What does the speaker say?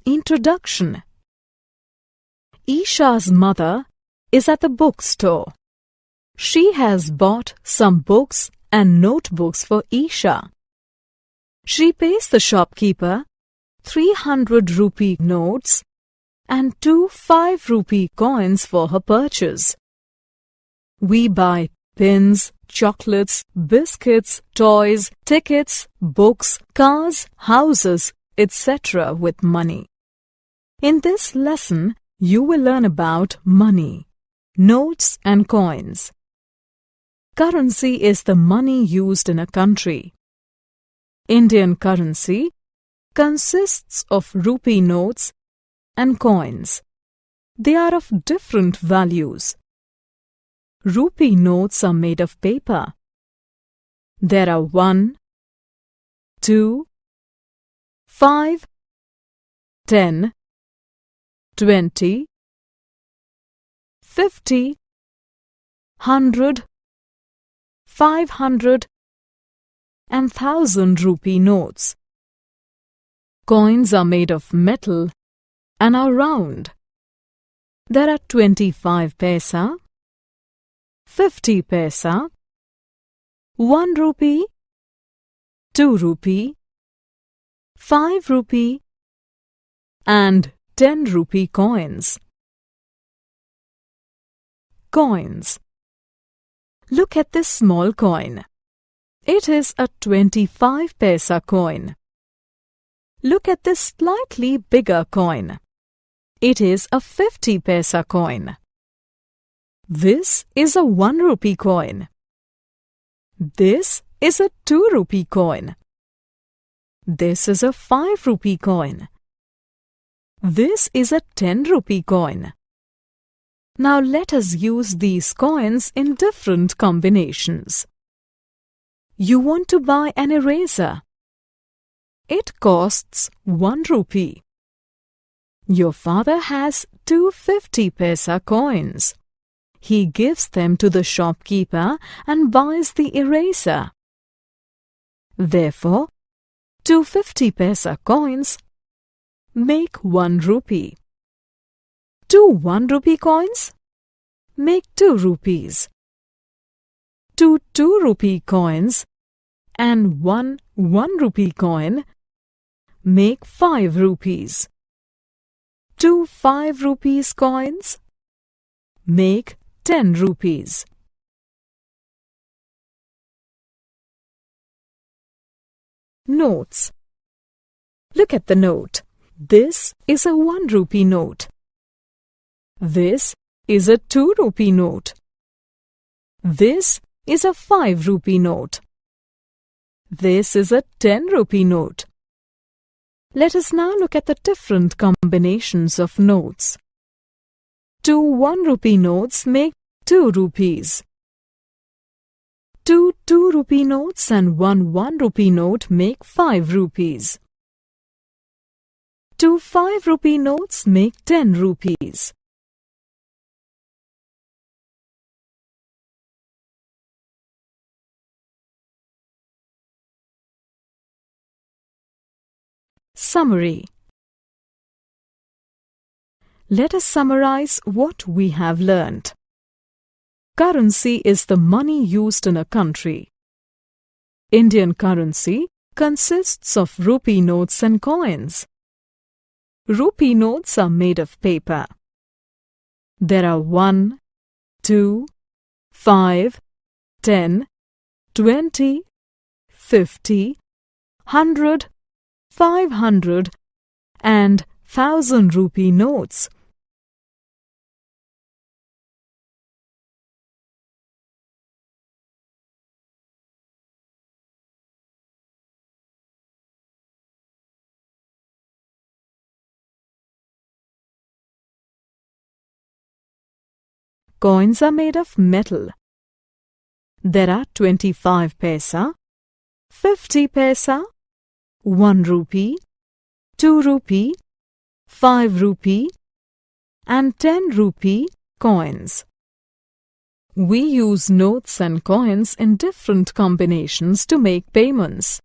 Introduction. Isha's mother is at the bookstore. She has bought some books and notebooks for Isha. She pays the shopkeeper 300 rupee notes and 2 5-rupee coins for her purchase. We buy pins, chocolates, biscuits, toys, tickets, books, cars, houses, etc. with money. In this lesson, you will learn about money, notes and coins. Currency is the money used in a country. Indian currency consists of rupee notes and coins. They are of different values. Rupee notes are made of paper. There are 1, 2, 5, 10, 20, 50, 100, 500 and 1000 rupee notes. Coins are made of metal and are round. There are 25 paisa, 50 paisa, 1 rupee, 2 rupee, 5 rupee and 10 rupee coins. Coins. Look at this small coin. It is a 25 paisa coin. Look at this slightly bigger coin. It is a 50 paisa coin. This is a 1 rupee coin. This is a 2 rupee coin. This is a 5 rupee coin. This is a 10 rupee coin. Now let us use these coins in different combinations. You want to buy an eraser. It costs 1 rupee. Your father has 2 50 paisa coins. He gives them to the shopkeeper and buys the eraser. Therefore, 2 50 paisa coins make 1 rupee. 2 1 rupee coins make 2 rupees. 2 2 rupee coins and 1 1 rupee coin make 5 rupees. 2 5 rupees coins make 10 rupees. Notes. Look at the note. This is a 1 rupee note. This is a 2 rupee note. This is a 5 rupee note. This is a 10 rupee note. Let us now look at the different combinations of notes. 2 1 rupee notes make 2 rupees. 2 2 rupee notes and 1 1 rupee note make 5 rupees. 2 5 rupee notes make 10 rupees. Summary. Let us summarize what we have learnt. Currency is the money used in a country. Indian currency consists of rupee notes and coins. Rupee notes are made of paper. There are 1, 2, 5, 10, 20, 50, 100, 500 and 1000 rupee notes. Coins are made of metal. There are 25 paisa, 50 paisa, 1 rupee, 2 rupee, 5 rupee and 10 rupee coins. We use notes and coins in different combinations to make payments.